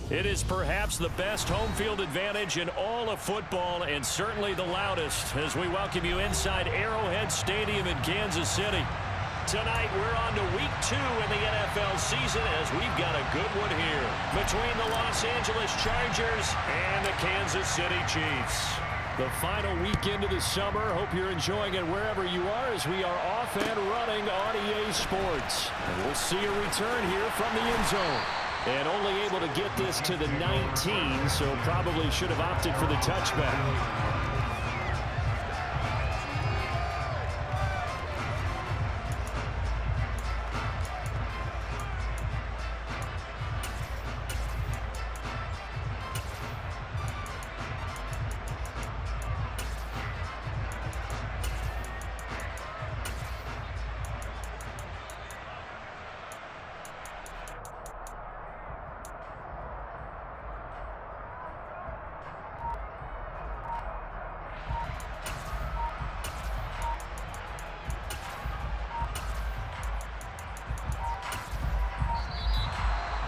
It is perhaps the best home field advantage in all of football and certainly the loudest as we welcome you inside Arrowhead Stadium in Kansas City. Tonight we're on to week 2 in the NFL season as we've got a good one here between the Los Angeles Chargers and the Kansas City Chiefs. The final weekend of the summer. Hope you're enjoying it wherever you are as we are off and running on EA Sports. And we'll see a return here from the end zone. And only able to get this to the 19, so probably should have opted for the touchback.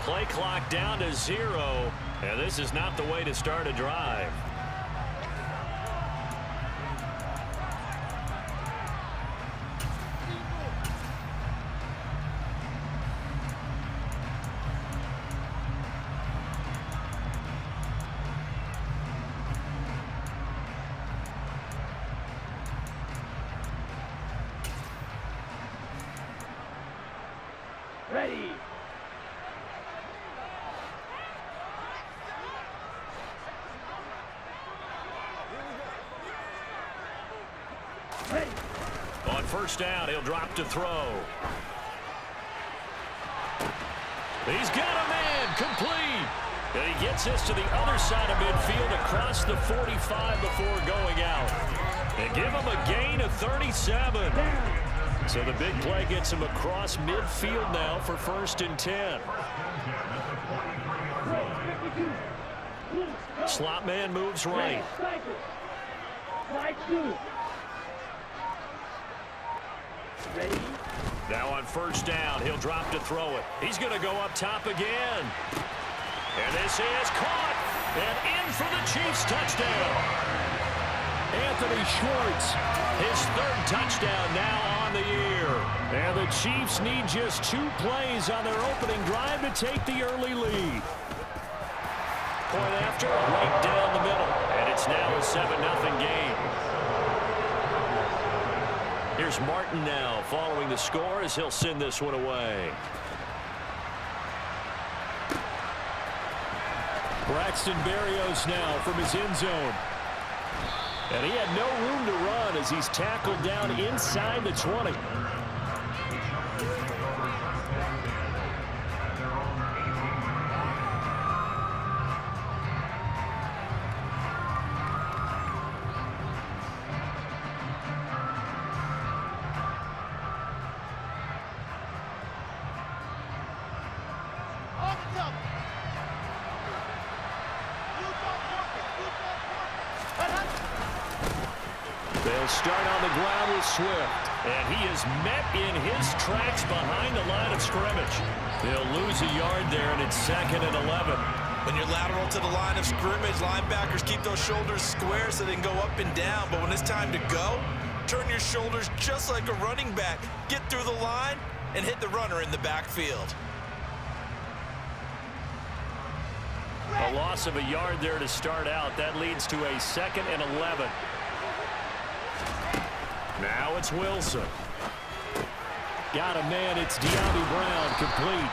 Play clock down to 0, and this is not the way to start a drive. Ready. On first down, he'll drop to throw. He's got a man, complete. And he gets this to the other side of midfield across the 45 before going out. And give him a gain of 37. So the big play gets him across midfield now for 1st and 10. Slot man moves right. Ready. Now on first down, he'll drop to throw it. He's going to go up top again. And this is caught. And in for the Chiefs touchdown. Anthony Schwartz, his 3rd touchdown now on the year. And the Chiefs need just 2 plays on their opening drive to take the early lead. Point after, right down the middle. And it's now a 7-0 game. Here's Martin now following the score as he'll send this one away. Braxton Berrios now from his end zone. And he had no room to run as he's tackled down inside the 20. They'll start on the ground with Swift. And he is met in his tracks behind the line of scrimmage. They'll lose a yard there, and it's 2nd and 11. When you're lateral to the line of scrimmage, linebackers keep those shoulders square so they can go up and down. But when it's time to go, turn your shoulders just like a running back. Get through the line and hit the runner in the backfield. A loss of a yard there to start out. That leads to a 2nd and 11. Now it's Wilson. Got a man. It's De'Ami Brown, complete.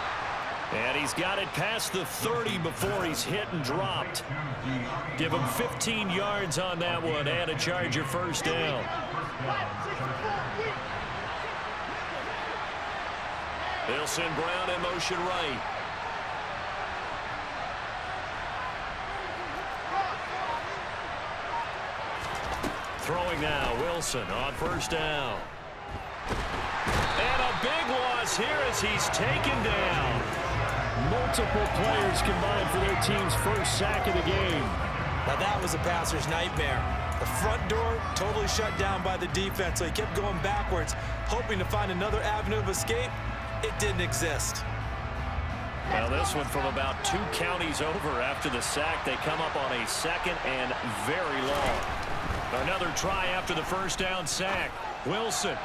And he's got it past the 30 before he's hit and dropped. Give him 15 yards on that one and a Charger first down. They'll send Brown in motion right. Throwing now, Wilson on first down. And a big loss here as he's taken down. Multiple players combined for their team's first sack of the game. Now that was a passer's nightmare. The front door totally shut down by the defense, so he kept going backwards, hoping to find another avenue of escape. It didn't exist. Now this one from about 2 counties over after the sack. They come up on a second and very long. Another try after the first down sack. Wilson.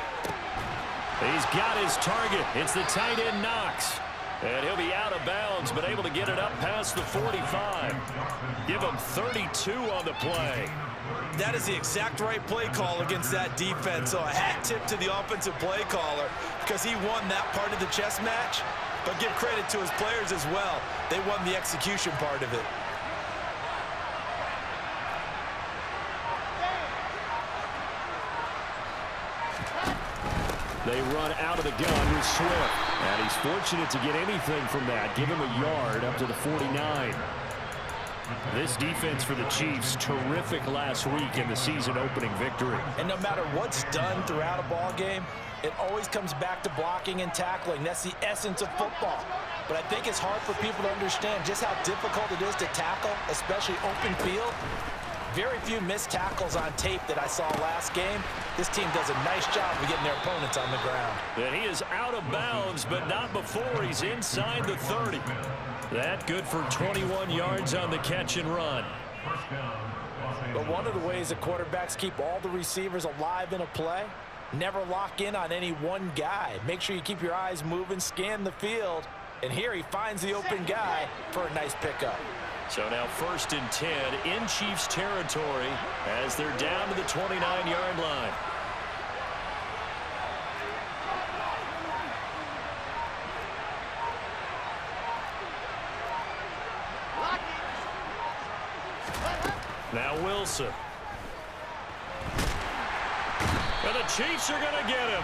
He's got his target. It's the tight end Knox. And he'll be out of bounds, but able to get it up past the 45. Give him 32 on the play. That is the exact right play call against that defense. So a hat tip to the offensive play caller because he won that part of the chess match. But give credit to his players as well. They won the execution part of it. They run out of the gun with Swift. And he's fortunate to get anything from that. Give him a yard up to the 49. This defense for the Chiefs, terrific last week in the season-opening victory. And no matter what's done throughout a ball game, it always comes back to blocking and tackling. That's the essence of football. But I think it's hard for people to understand just how difficult it is to tackle, especially open field. Very few missed tackles on tape that I saw last game. This team does a nice job of getting their opponents on the ground. And he is out of bounds, but not before he's inside the 30. That good for 21 yards on the catch and run. But one of the ways that quarterbacks keep all the receivers alive in a play, never lock in on any one guy. Make sure you keep your eyes moving, scan the field. And here he finds the open guy for a nice pickup. So now 1st and 10 in Chiefs territory as they're down to the 29-yard line. Now Wilson. And the Chiefs are going to get him.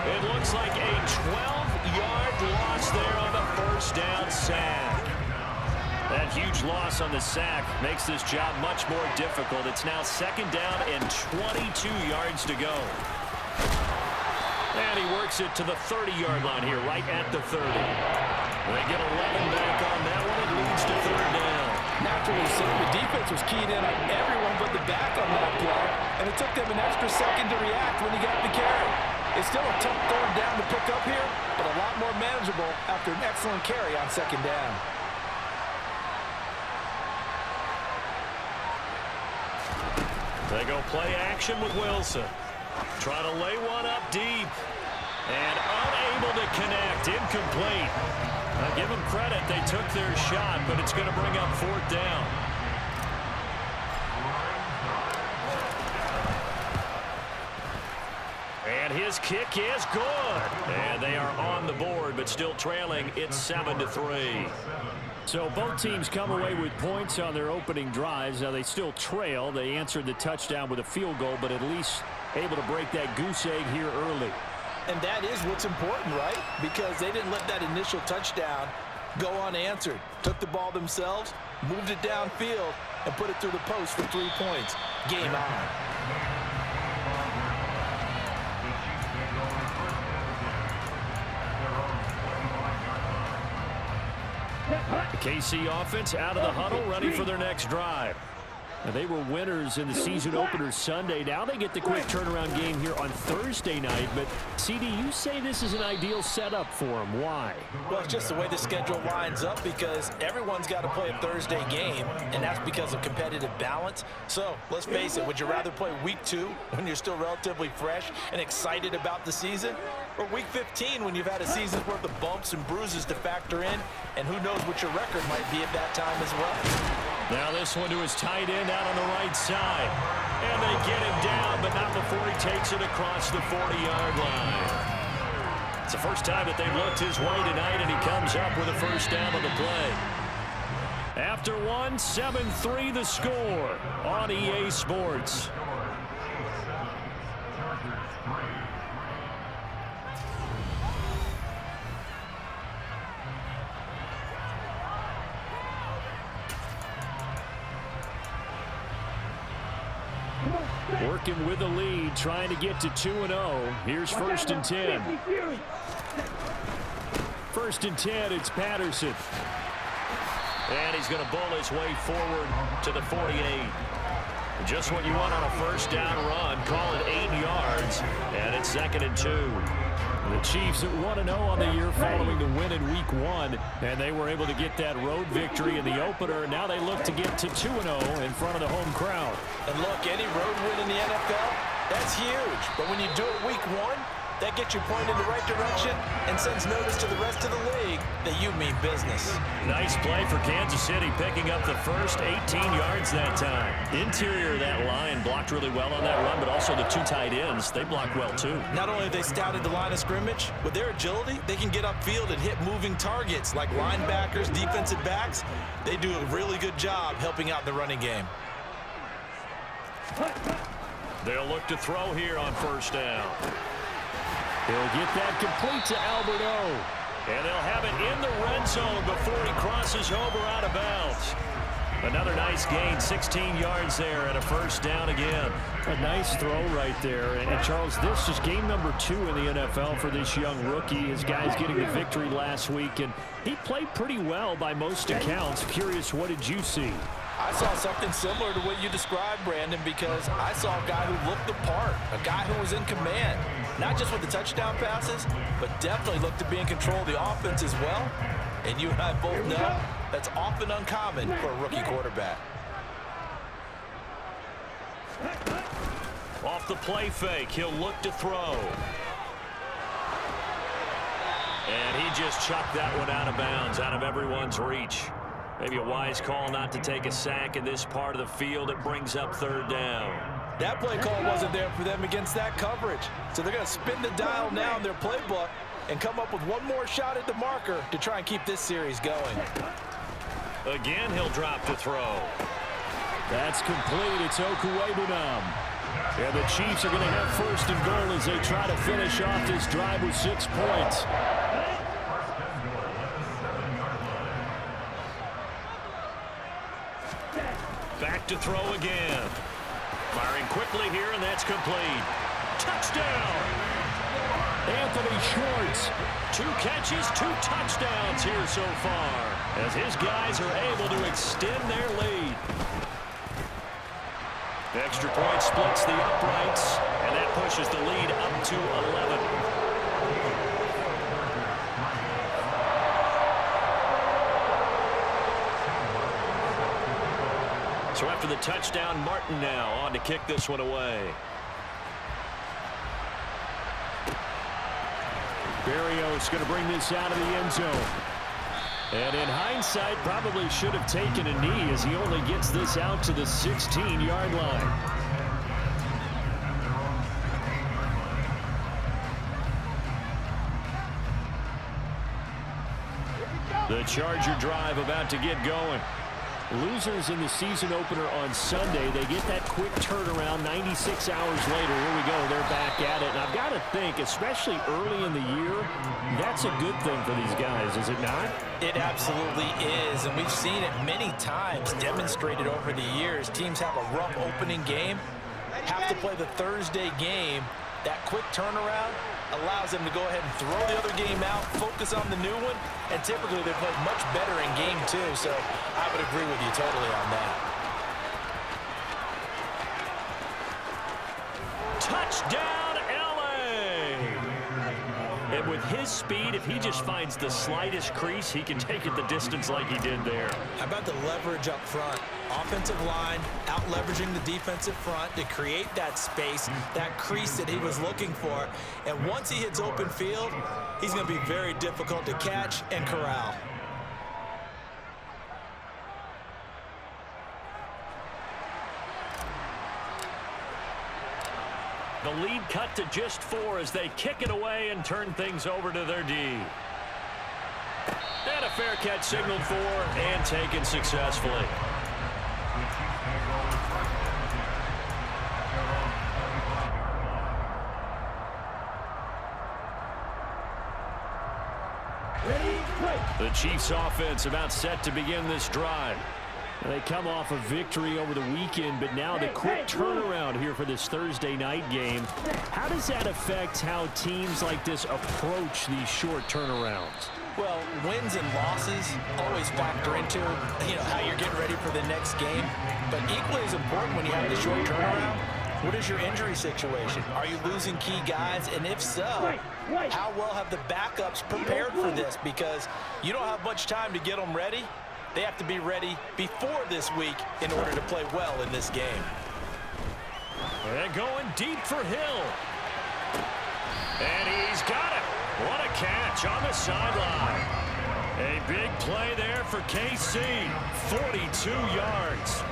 It looks like a 12-yard loss there on the first down sack. That huge loss on the sack makes this job much more difficult. It's now 2nd down and 22 yards to go. And he works it to the 30-yard line here, right at the 30. They get 11 back on that one. It leads to 3rd down. Naturally, so the defense was keyed in on everyone but the back on that play, and it took them an extra second to react when he got the carry. It's still a tough 3rd down to pick up here, but a lot more manageable after an excellent carry on 2nd down. They go play action with Wilson. Trying to lay one up deep. And unable to connect. Incomplete. Now give them credit. They took their shot, but it's going to bring up 4th down. And his kick is good. And they are on the board, but still trailing. It's 7-3. So both teams come away with points on their opening drives. Now they still trail. They answered the touchdown with a field goal, but at least able to break that goose egg here early. And that is what's important, right? Because they didn't let that initial touchdown go unanswered. Took the ball themselves, moved it downfield, and put it through the post for 3 points. Game on. The KC offense out of the huddle, ready for their next drive. And they were winners in the season opener Sunday. Now they get the quick turnaround game here on Thursday night. But, CD, you say this is an ideal setup for them. Why? Well, it's just the way the schedule lines up because everyone's got to play a Thursday game, and that's because of competitive balance. So, let's face it, would you rather play week 2 when you're still relatively fresh and excited about the season? Or week 15 when you've had a season's worth of bumps and bruises to factor in, and who knows what your record might be at that time as well. Now this one to his tight end out on the right side. And they get him down, but not before he takes it across the 40-yard line. It's the first time that they've looked his way tonight, and he comes up with a first down on the play. After one, 7-3 the score on EA Sports. Working with the lead, trying to get to 2-0. Here's 1st and 10. 1st and 10, it's Patterson. And he's going to bowl his way forward to the 48. Just what you want on a first down run. Call it 8 yards. And it's 2nd and 2. The Chiefs at 1-0 on the year following the win in Week 1, and they were able to get that road victory in the opener. Now they look to get to 2-0 in front of the home crowd. And look, any road win in the NFL, that's huge. But when you do it Week 1, that gets you pointed in the right direction and sends notice to the rest of the league that you mean business. Nice play for Kansas City, picking up the first 18 yards that time. Interior of that line blocked really well on that run, but also the two tight ends, they blocked well too. Not only have they scouted the line of scrimmage, with their agility, they can get upfield and hit moving targets like linebackers, defensive backs. They do a really good job helping out the running game. They'll look to throw here on first down. He'll get that complete to Alberto. And they'll have it in the red zone before he crosses over out of bounds. Another nice gain, 16 yards there and a first down again. A nice throw right there. And Charles, this is game number 2 in the NFL for this young rookie. His guys getting the victory last week, and he played pretty well by most accounts. Curious, what did you see? I saw something similar to what you described, Brandon, because I saw a guy who looked the part, a guy who was in command, not just with the touchdown passes, but definitely looked to be in control of the offense as well. And you and I both know that's often uncommon for a rookie quarterback. Off the play fake, he'll look to throw. And he just chucked that one out of bounds, out of everyone's reach. Maybe a wise call not to take a sack in this part of the field. It brings up third down. That play call wasn't there for them against that coverage. So they're going to spin the dial now in their playbook and come up with one more shot at the marker to try and keep this series going. Again, he'll drop to throw. That's complete. It's Okuwebunam. And the Chiefs are going to have first and goal as they try to finish off this drive with 6 points. Back to throw again. Firing quickly here, and that's complete. Touchdown! Anthony Schwartz. 2 catches, 2 touchdowns here so far, as his guys are able to extend their lead. The extra point splits the uprights, and that pushes the lead up to 11. So after the touchdown, Martin now on to kick this one away. Berrios going to bring this out of the end zone. And in hindsight, probably should have taken a knee as he only gets this out to the 16-yard line. The Charger drive about to get going. Losers in the season opener on Sunday, they get that quick turnaround 96 hours later. Here we go, they're back at it. And I've got to think, especially early in the year, that's a good thing for these guys, is it not? It absolutely is, and we've seen it many times demonstrated over the years. Teams have a rough opening game, have to play the Thursday game. That quick turnaround allows them to go ahead and throw the other game out, focus on the new one, and typically they play much better in game 2, so I would agree with you totally on that. Touchdown, LA! And with his speed, if he just finds the slightest crease, he can take it the distance like he did there. How about the leverage up front? Offensive line out leveraging the defensive front to create that space, that crease that he was looking for. And once he hits open field, he's going to be very difficult to catch and corral. The lead cut to just 4 as they kick it away and turn things over to their D. And a fair catch signaled for and taken successfully. The Chiefs offense about set to begin this drive. They come off a victory over the weekend, but now the quick turnaround here for this Thursday night game. How does that affect how teams like this approach these short turnarounds? Well, wins and losses always factor into, how you're getting ready for the next game. But equally as important when you have the short turnaround, What is your injury situation? Are you losing key guys? And if so, how well have the backups prepared for this? Because you don't have much time to get them ready. They have to be ready before this week in order to play well in this game. And going deep for Hill. And he's got it. What a catch on the sideline. A big play there for KC. 42 yards.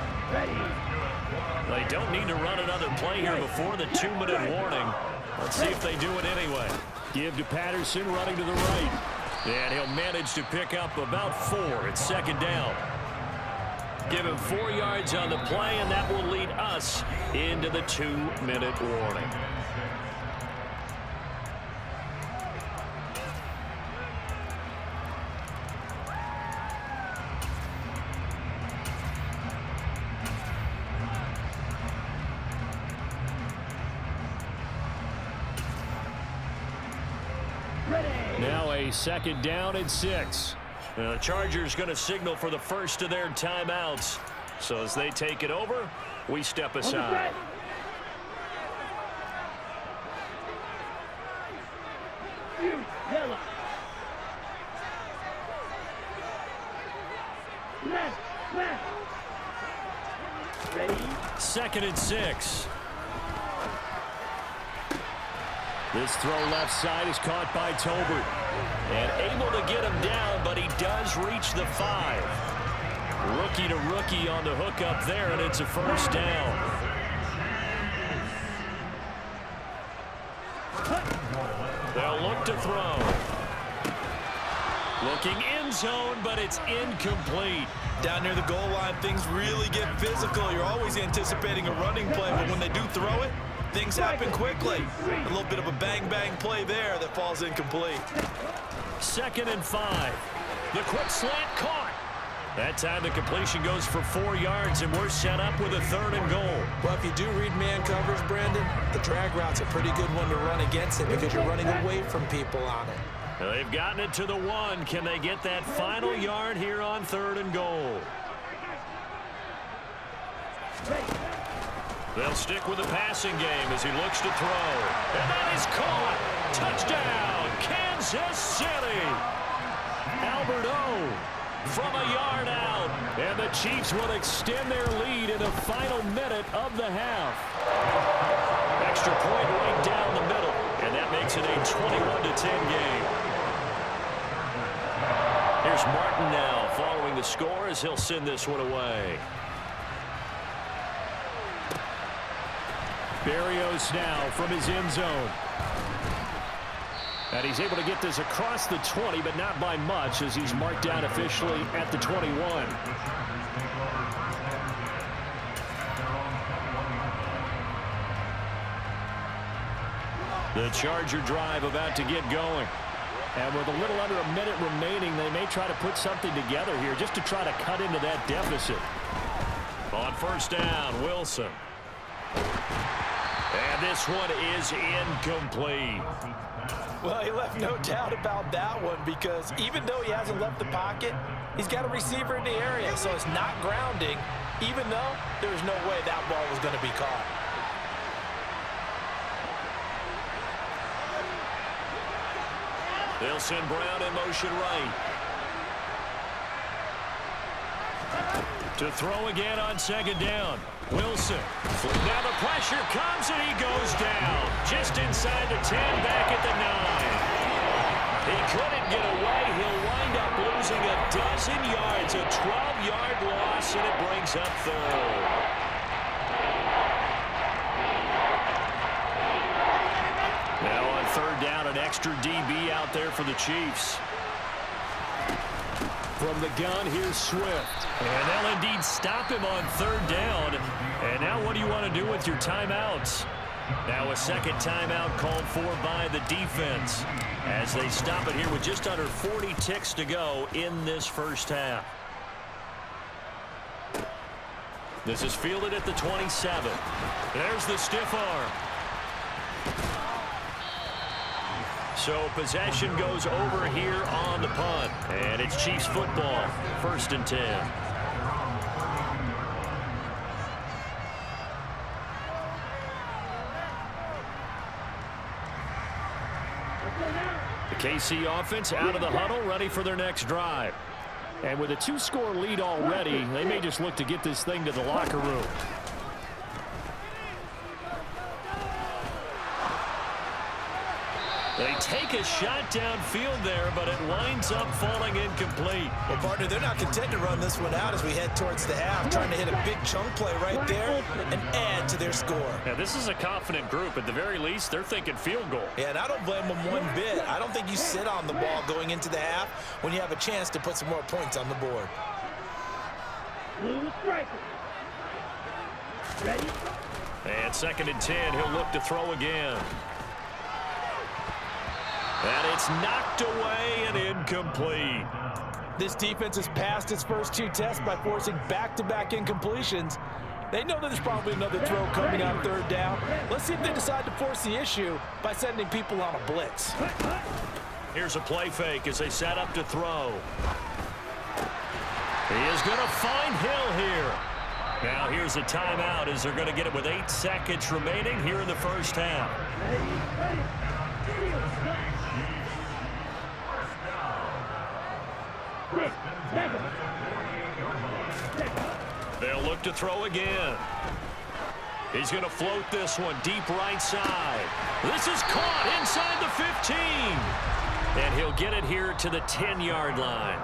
They don't need to run another play here before the 2-minute warning. Let's see if they do it anyway. Give to Patterson running to the right. And he'll manage to pick up about 4. It's second down. Give him 4 yards on the play, and that will lead us into the 2-minute warning. Now a second down and 6. The Chargers going to signal for the first of their timeouts. So as they take it over, we step aside. Second and 6. This throw left side is caught by Tolbert. And able to get him down, but he does reach the 5. Rookie to rookie on the hook up there, and it's a first down. They'll look to throw. Looking end zone, but it's incomplete. Down near the goal line, things really get physical. You're always anticipating a running play, but when they do throw it, things happen quickly. A little bit of a bang-bang play there that falls incomplete. Second and 5. The quick slant caught. That time the completion goes for 4 yards, and we're set up with a 3rd and goal. Well, if you do read man coverage, Brandon, the drag route's a pretty good one to run against it because you're running away from people on it. They've gotten it to the 1. Can they get that final yard here on 3rd and goal? They'll stick with the passing game as he looks to throw. And that is caught. Touchdown, Kansas City. Albert O from a yard out. And the Chiefs will extend their lead in the final minute of the half. Extra point right down the middle. And that makes it a 21-10 game. Here's Martin now following the score as he'll send this one away. Berrios now from his end zone. And he's able to get this across the 20, but not by much as he's marked down officially at the 21. The Charger drive about to get going. And with a little under a minute remaining, they may try to put something together here just to try to cut into that deficit. On first down, Wilson. And this one is incomplete. Well, he left no doubt about that one because even though he hasn't left the pocket, he's got a receiver in the area, so it's not grounding, even though there's no way that ball was going to be caught. They'll send Brown in motion right. To throw again on second down. Wilson. Now the pressure comes and he goes down. Just inside the 10, back at the 9. He couldn't get away. He'll wind up losing a dozen yards. A 12-yard loss, and it brings up 3rd. Now on 3rd down, an extra DB out there for the Chiefs. From the gun, here's Swift. And they'll indeed stop him on 3rd down. And now what do you want to do with your timeouts? Now a second timeout called for by the defense as they stop it here with just under 40 ticks to go in this first half. This is fielded at the 27. There's the stiff arm. So possession goes over here on the punt. And it's Chiefs football, 1st and 10. The KC offense out of the huddle, ready for their next drive. And with a 2-score lead already, they may just look to get this thing to the locker room. They take a shot downfield there, but it winds up falling incomplete. Well, partner, they're not content to run this one out as we head towards the half, trying to hit a big chunk play right there and add to their score. Yeah, this is a confident group. At the very least, they're thinking field goal. Yeah, and I don't blame them one bit. I don't think you sit on the ball going into the half when you have a chance to put some more points on the board. And 2nd and 10, he'll look to throw again. And it's knocked away and incomplete. This defense has passed its first 2 tests by forcing back-to-back incompletions. They know that there's probably another throw coming on 3rd down. Let's see if they decide to force the issue by sending people on a blitz. Here's a play fake as they set up to throw. He is going to find Hill here. Now here's a timeout as they're going to get it with 8 seconds remaining here in the first half. They'll look to throw again. He's going to float this one deep right side. This is caught inside the 15. And he'll get it here to the 10-yard line.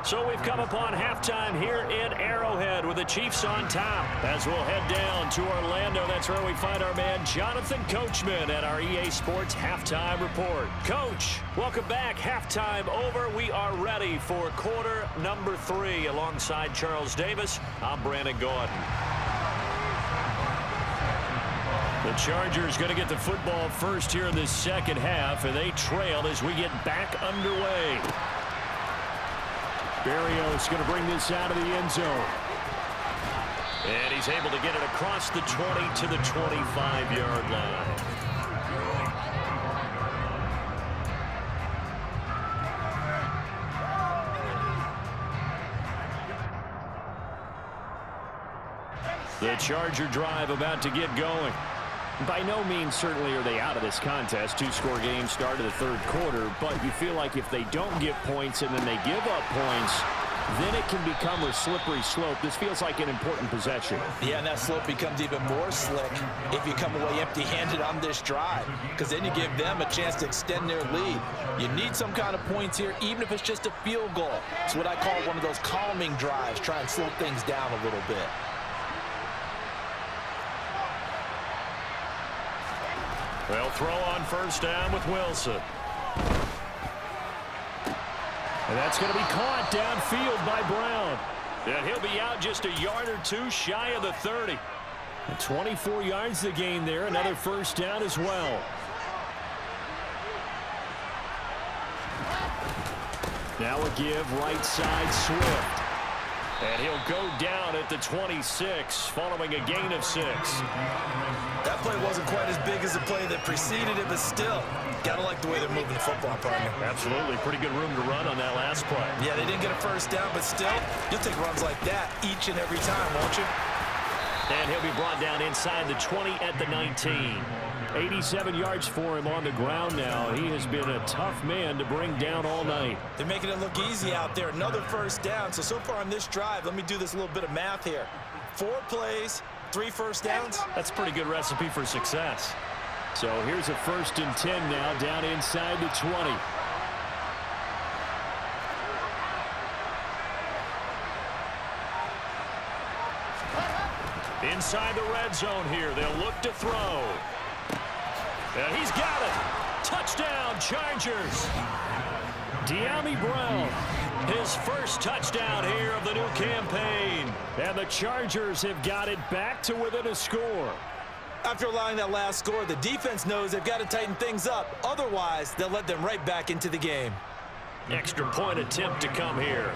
So we've come upon halftime here in Arrowhead with the Chiefs on top. As we'll head down to Orlando, that's where we find our man Jonathan Coachman at our EA Sports Halftime Report. Coach, welcome back. Halftime over. We are ready for quarter number 3. Alongside Charles Davis, I'm Brandon Gordon. The Chargers going to get the football first here in this second half, and they trail as we get back underway. Berrios going to bring this out of the end zone. And he's able to get it across the 20 to the 25-yard line. The Charger drive about to get going. By no means certainly are they out of this contest. 2-score game start of the 3rd quarter, but you feel like if they don't get points and then they give up points, then it can become a slippery slope. This feels like an important possession. Yeah, and that slope becomes even more slick if you come away empty-handed on this drive, because then you give them a chance to extend their lead. You need some kind of points here, even if it's just a field goal. It's what I call one of those calming drives, try and slow things down a little bit. They'll throw on first down with Wilson. And that's going to be caught downfield by Brown. And he'll be out just a yard or 2 shy of the 30. 24 yards to gain there. Another first down as well. Now a give right side Swift. And he'll go down at the 26 following a gain of 6. That play wasn't quite as big as the play that preceded it, but still, gotta like the way they're moving the football, partner. Absolutely. Pretty good room to run on that last play. Yeah, they didn't get a first down, but still, you'll take runs like that each and every time, won't you? And he'll be brought down inside the 20 at the 19. 87 yards for him on the ground now. He has been a tough man to bring down all night. They're making it look easy out there. Another first down. So far on this drive, let me do this little bit of math here. 4 plays, 3 first downs. That's a pretty good recipe for success. So here's a 1st and 10 now down inside the 20. Inside the red zone here. They'll look to throw. And he's got it. Touchdown, Chargers. De'Ami Brown, his first touchdown here of the new campaign. And the Chargers have got it back to within a score. After allowing that last score, the defense knows they've got to tighten things up. Otherwise, they'll let them right back into the game. Extra point attempt to come here.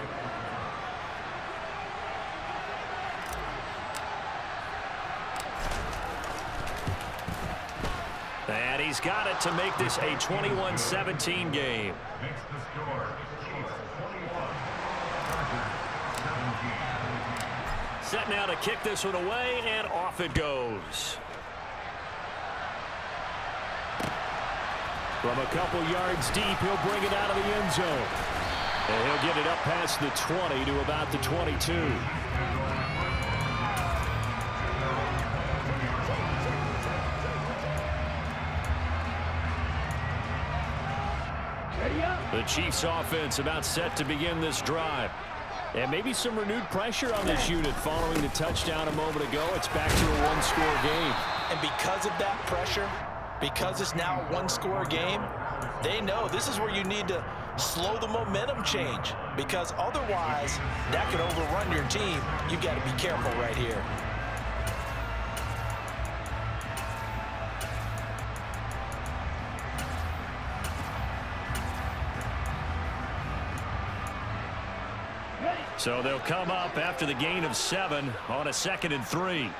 And he's got it to make this a 21-17 game. Set now to kick this one away, and off it goes. From a couple yards deep, he'll bring it out of the end zone. And he'll get it up past the 20 to about the 22. The Chiefs offense about set to begin this drive. And maybe some renewed pressure on this unit following the touchdown a moment ago. It's back to a one-score game. And because of that pressure, because it's now a one-score game, they know this is where you need to slow the momentum change, because otherwise that could overrun your team. You've got to be careful right here. So they'll come up after the gain of 7 on a 2nd and 3.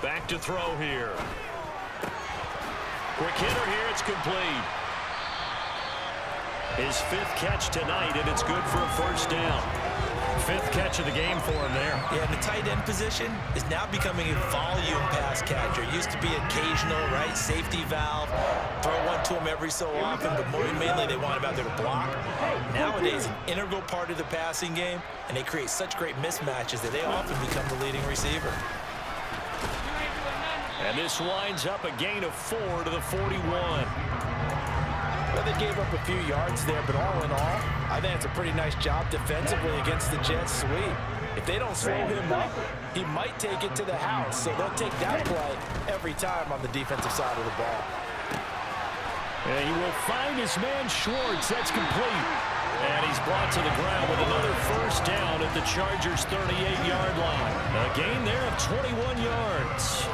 Back to throw here. Quick hitter here. It's complete. His 5th catch tonight, and it's good for a first down. 5th catch of the game for him there. Yeah, the tight end position is now becoming a volume pass catcher. It used to be occasional, right? Safety valve. Throw one to him every so often, but more mainly they want him out there to block. Nowadays, an integral part of the passing game, and they create such great mismatches that they often become the leading receiver. And this winds up a gain of 4 to the 41. Well, they gave up a few yards there, but all in all, I think it's a pretty nice job defensively against the Jets sweep. If they don't slow him up, he might take it to the house. So they'll take that play every time on the defensive side of the ball. And he will find his man Schwartz. That's complete. And he's brought to the ground with another first down at the Chargers' 38-yard line. A gain there of 21 yards.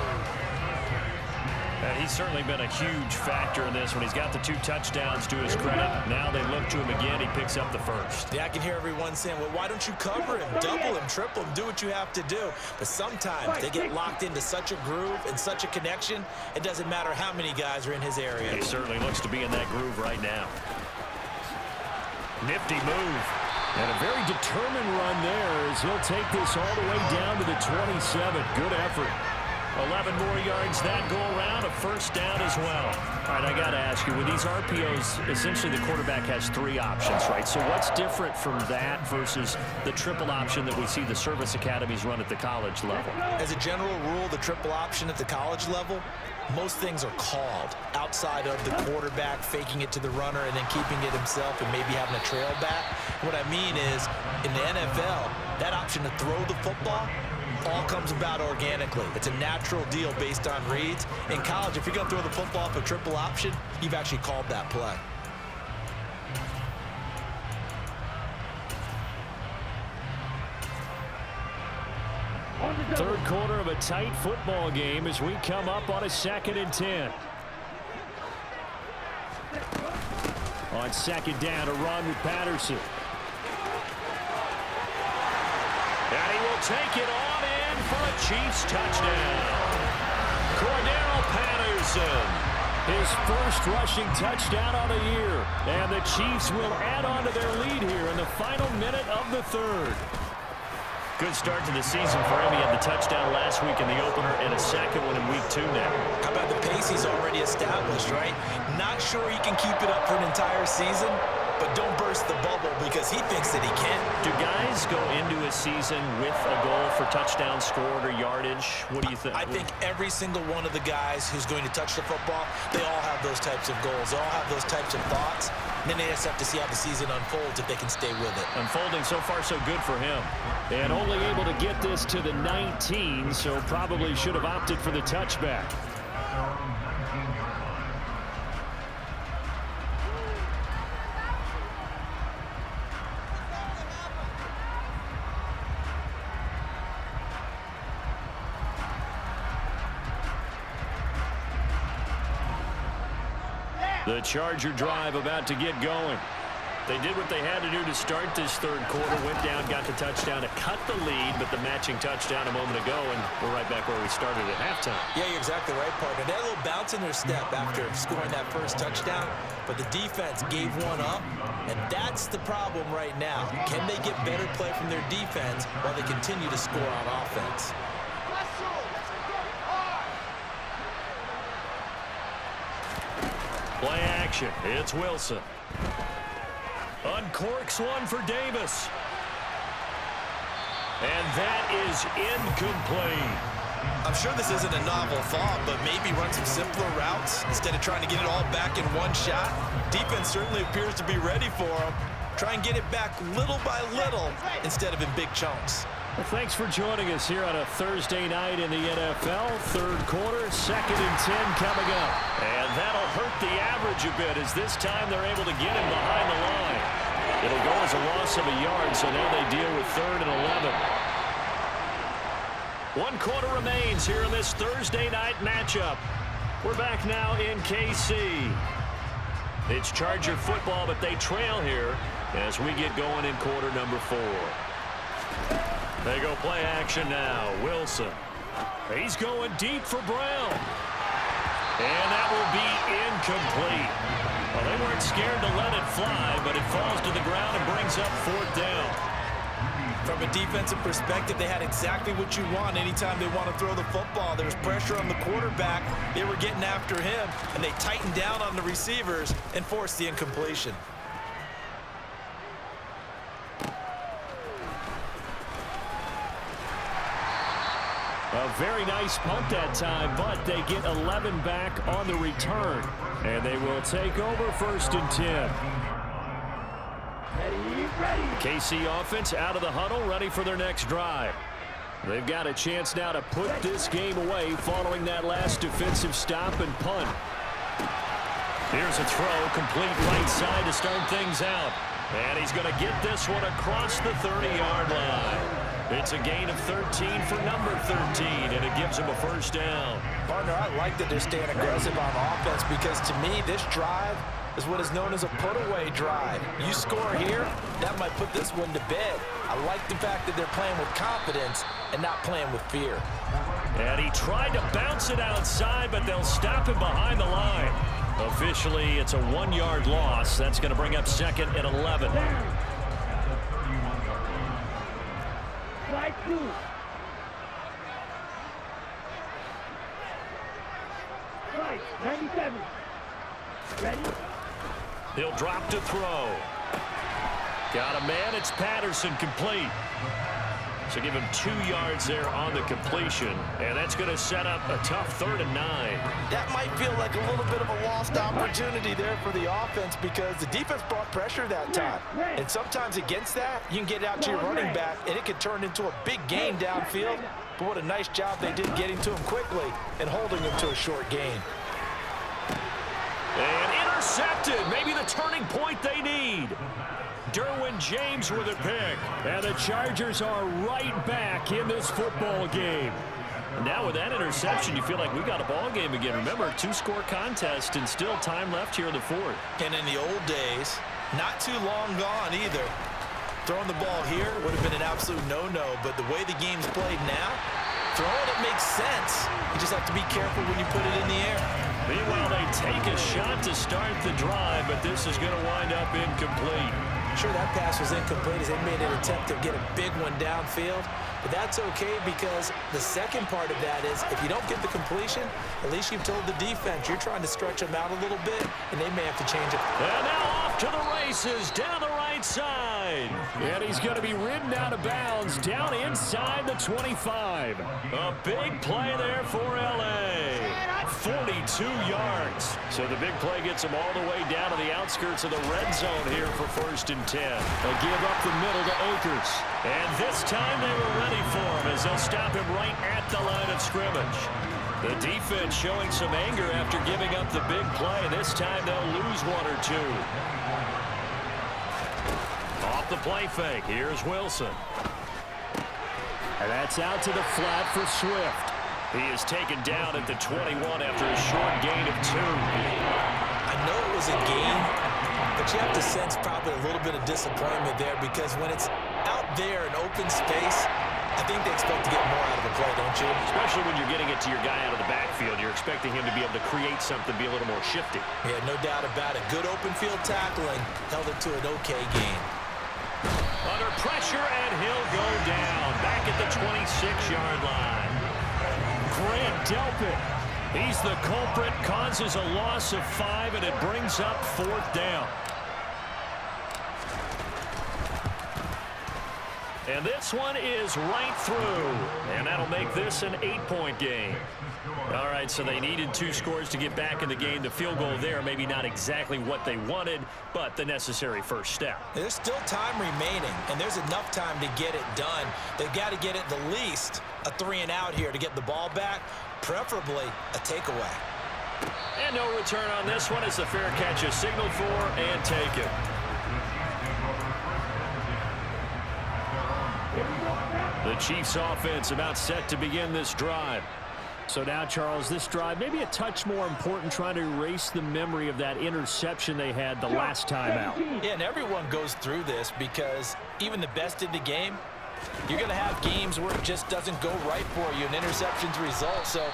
And he's certainly been a huge factor in this when he's got the 2 touchdowns to his credit. Now they look to him again. He picks up the first. Yeah, I can hear everyone saying, well, why don't you cover him, double him, triple him, do what you have to do. But sometimes they get locked into such a groove and such a connection, it doesn't matter how many guys are in his area. He certainly looks to be in that groove right now. Nifty move. And a very determined run there as he'll take this all the way down to the 27. Good effort. 11 more yards that go around, a first down as well. All right, I got to ask you, with these RPOs, essentially the quarterback has 3 options, right? So what's different from that versus the triple option that we see the service academies run at the college level? As a general rule, the triple option at the college level, most things are called outside of the quarterback faking it to the runner and then keeping it himself and maybe having a trail back. What I mean is, in the NFL, that option to throw the football all comes about organically. It's a natural deal based on reads. In college, if you're going to throw the football off a triple option, you've actually called that play. Third quarter of a tight football game as we come up on a 2nd and 10. On 2nd down, a run with Patterson. And he will take it on in for a Chiefs touchdown. Cordero Patterson, his first rushing touchdown of the year. And the Chiefs will add on to their lead here in the final minute of the 3rd. Good start to the season for him. He had the touchdown last week in the opener and a second one in week 2 now. How about the pace he's already established, right? Not sure he can keep it up for an entire season, but don't burst the bubble because he thinks that he can. Do guys go into a season with a goal for touchdown scored or yardage? What do you think? I think every single one of the guys who's going to touch the football, they all have those types of goals. They all have those types of thoughts. And then they just have to see how the season unfolds if they can stay with it. Unfolding so far so good for him. And only able to get this to the 19, so probably should have opted for the touchback. The Charger drive about to get going. They did what they had to do to start this 3rd quarter. Went down, got the touchdown to cut the lead, but the matching touchdown a moment ago, and we're right back where we started at halftime. Yeah, you're exactly right, partner. They had a little bounce in their step after scoring that first touchdown, but the defense gave one up, and that's the problem right now. Can they get better play from their defense while they continue to score on offense? action. It's Wilson. Uncorks one for Davis. And that is incomplete. I'm sure this isn't a novel thought, but maybe run some simpler routes instead of trying to get it all back in one shot. Defense certainly appears to be ready for him. Try and get it back little by little instead of in big chunks. Well, thanks for joining us here on a Thursday night in the NFL. Third quarter, 2nd and 10 coming up. And that'll hurt the average a bit as this time they're able to get him behind the line. It'll go as a loss of a yard, so now they deal with 3rd and 11. 1 quarter remains here in this Thursday night matchup. We're back now in KC. It's Charger football, but they trail here as we get going in quarter number 4. They go play action now. Wilson. He's going deep for Brown. And that will be incomplete. Well, they weren't scared to let it fly, but it falls to the ground and brings up 4th down. From a defensive perspective, they had exactly what you want anytime they want to throw the football. There was pressure on the quarterback. They were getting after him, and they tightened down on the receivers and forced the incompletion. A very nice punt that time, but they get 11 back on the return. And they will take over 1st and 10. KC offense out of the huddle, ready for their next drive. They've got a chance now to put this game away following that last defensive stop and punt. Here's a throw, complete right side to start things out. And he's going to get this one across the 30-yard line. It's a gain of 13 for number 13, and it gives him a 1st down. Partner, I like that they're staying aggressive on offense because, to me, this drive is what is known as a put-away drive. You score here, that might put this one to bed. I like the fact that they're playing with confidence and not playing with fear. And he tried to bounce it outside, but they'll stop him behind the line. Officially, it's a 1-yard loss. That's going to bring up 2nd and 11. Slide 2. Slide 97. Ready? He'll drop to throw. Got a man. It's Patterson, complete. So give him 2 yards there on the completion, and that's going to set up a tough 3rd and 9. That might feel like a little bit of a lost opportunity there for the offense because the defense brought pressure that time. And sometimes against that, you can get out to your running back, and it can turn into a big gain downfield. But what a nice job they did getting to him quickly and holding him to a short gain. And intercepted. Maybe the turning point they need. Derwin James with a pick. And the Chargers are right back in this football game. Now with that interception, you feel like we got a ball game again. Remember, 2-score contest and still time left here in the 4th. And in the old days, not too long gone either. Throwing the ball here would have been an absolute no-no, but the way the game's played now, throwing it makes sense. You just have to be careful when you put it in the air. Meanwhile, they take a shot to start the drive, but this is going to wind up incomplete. Sure, that pass was incomplete as they made an attempt to get a big one downfield. But that's okay because the second part of that is if you don't get the completion, at least you've told the defense you're trying to stretch them out a little bit, and they may have to change it. And now off to the races down the right side. And he's going to be ridden out of bounds down inside the 25. A big play there for L.A. 42 yards. So the big play gets him all the way down to the outskirts of the red zone here for 1st and 10. They'll give up the middle to Akers. And this time they were ready for him as they'll stop him right at the line of scrimmage. The defense showing some anger after giving up the big play. This time they'll lose 1 or 2. Off the play fake. Here's Wilson. And that's out to the flat for Swift. He is taken down at the 21 after a short gain of 2. I know it was a gain, but you have to sense probably a little bit of disappointment there because when it's out there in open space, I think they expect to get more out of the play, don't you? Especially when you're getting it to your guy out of the backfield. You're expecting him to be able to create something, be a little more shifty. Yeah, no doubt about it. Good open field tackling held it to an okay gain. Under pressure, and he'll go down back at the 26-yard line. Grant Delpit He's the culprit, causes a loss of 5, and it brings up 4th down. And this one is right through, and that'll make this an 8-point game. All right, so they needed 2 scores to get back in the game. The field goal there, maybe not exactly what they wanted, but the necessary first step. There's still time remaining, and there's enough time to get it done. They've got to get at the least a 3-and-out here to get the ball back, preferably a takeaway. And no return on this one as the fair catch is signaled for and taken. The Chiefs offense about set to begin this drive. So now, Charles, this drive maybe a touch more important, trying to erase the memory of that interception they had the last time out. Yeah, and everyone goes through this because even the best in the game, you're going to have games where it just doesn't go right for you, and interceptions result. So,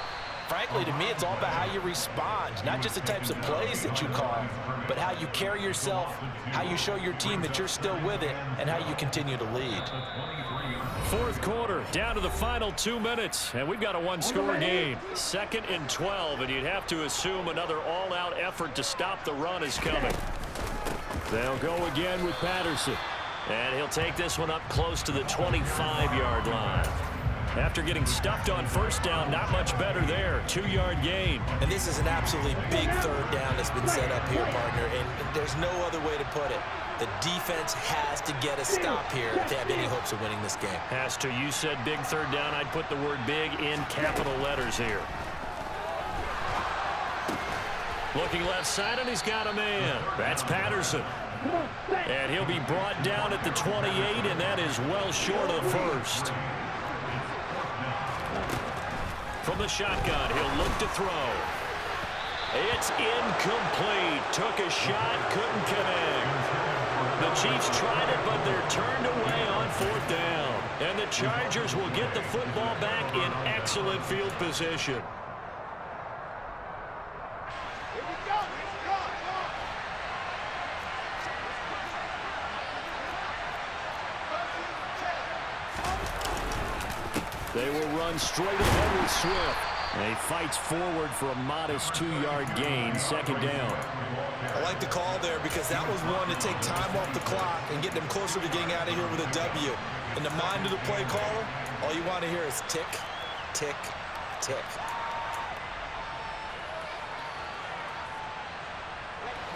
frankly, to me, it's all about how you respond, not just the types of plays that you call, but how you carry yourself, how you show your team that you're still with it, and how you continue to lead. 4th quarter, down to the final 2 minutes, and we've got a 1-score game. 2nd and 12, and you'd have to assume another all-out effort to stop the run is coming. They'll go again with Patterson, and he'll take this one up close to the 25-yard line. After getting stuffed on 1st down, not much better there. 2-yard gain. And this is an absolutely big 3rd down that's been set up here, partner, and there's no other way to put it. The defense has to get a stop here if they have any hopes of winning this game. Has to. You said big 3rd down. I'd put the word big in capital letters here. Looking left side, and he's got a man. That's Patterson. And he'll be brought down at the 28, and that is well short of 1st. From the shotgun, he'll look to throw. It's incomplete. Took a shot, couldn't connect. The Chiefs tried it, but they're turned away on 4th down. And the Chargers will get the football back in excellent field position. They will run straight ahead with Swift. And he fights forward for a modest 2-yard gain, 2nd down. I like the call there because that was one to take time off the clock and get them closer to getting out of here with a W. In the mind of the play caller, all you want to hear is tick, tick, tick.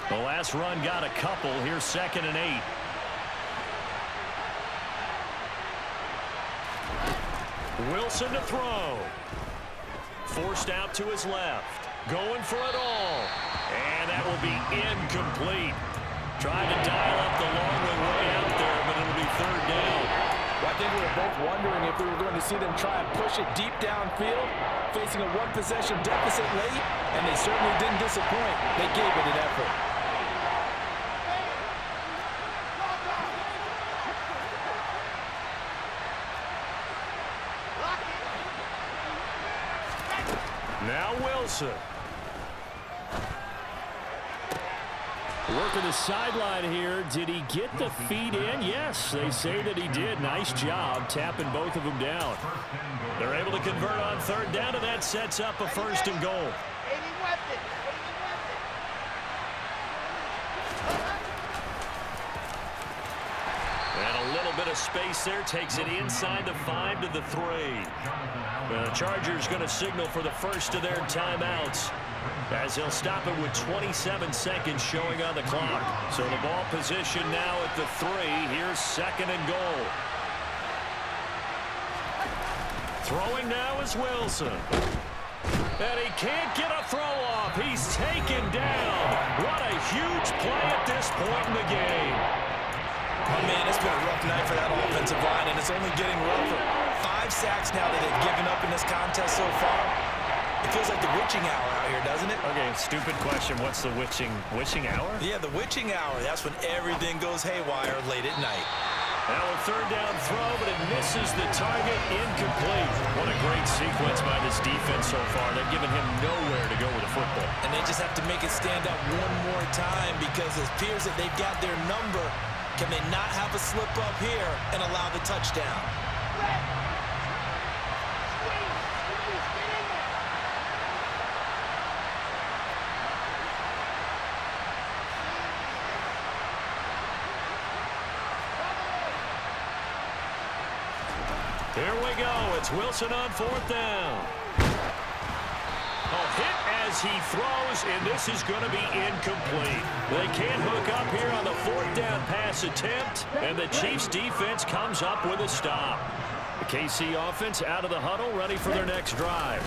The last run got a couple. Here's 2nd and 8. Wilson to throw. Forced out to his left. Going for it all. And that will be incomplete. Trying to dial up the long way out there, but it'll be 3rd down. Well, I think we were both wondering if we were going to see them try and push it deep downfield, facing a 1-possession deficit late, and they certainly didn't disappoint. They gave it an effort. Now Wilson. Working the sideline here. Did he get the feet in? Yes, they say that he did. Nice job tapping both of them down. They're able to convert on 3rd down, and that sets up a 1st and goal. And a little bit of space there takes it inside the 5 to the 3. The Chargers going to signal for the first of their timeouts, as they'll stop it with 27 seconds showing on the clock. So the ball position now at the 3. Here's 2nd and goal. Throwing now is Wilson. And he can't get a throw off. He's taken down. What a huge play at this point in the game. Oh, man, it's been a rough night for that offensive line, and it's only getting rougher. 5 sacks now that they've given up in this contest so far. It feels like the witching hour out here, doesn't it? Okay, stupid question. What's the witching hour? Yeah, the witching hour. That's when everything goes haywire late at night. Now a 3rd down throw, but it misses the target. Incomplete. What a great sequence by this defense so far. They've given him nowhere to go with the football. And they just have to make it stand up one more time, because it appears that they've got their number. Can they not have a slip up here and allow the touchdown? Here we go. It's Wilson on 4th down. A hit as he throws, and this is going to be incomplete. They can't hook up here on the 4th down pass attempt, and the Chiefs defense comes up with a stop. The KC offense out of the huddle, ready for their next drive.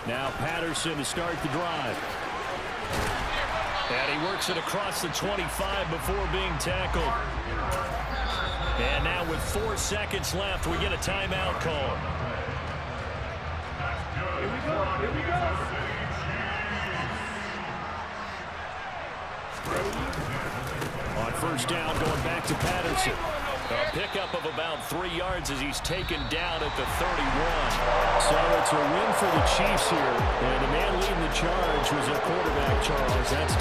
Now Patterson to start the drive. And he works it across the 25 before being tackled. And now with 4 seconds left, we get a timeout call. Here we go. Here we go. On 1st down, going back to Patterson. A pickup of about 3 yards as he's taken down at the 31. So it's a win for the Chiefs here. And the man leading the charge was their quarterback, Charles. That's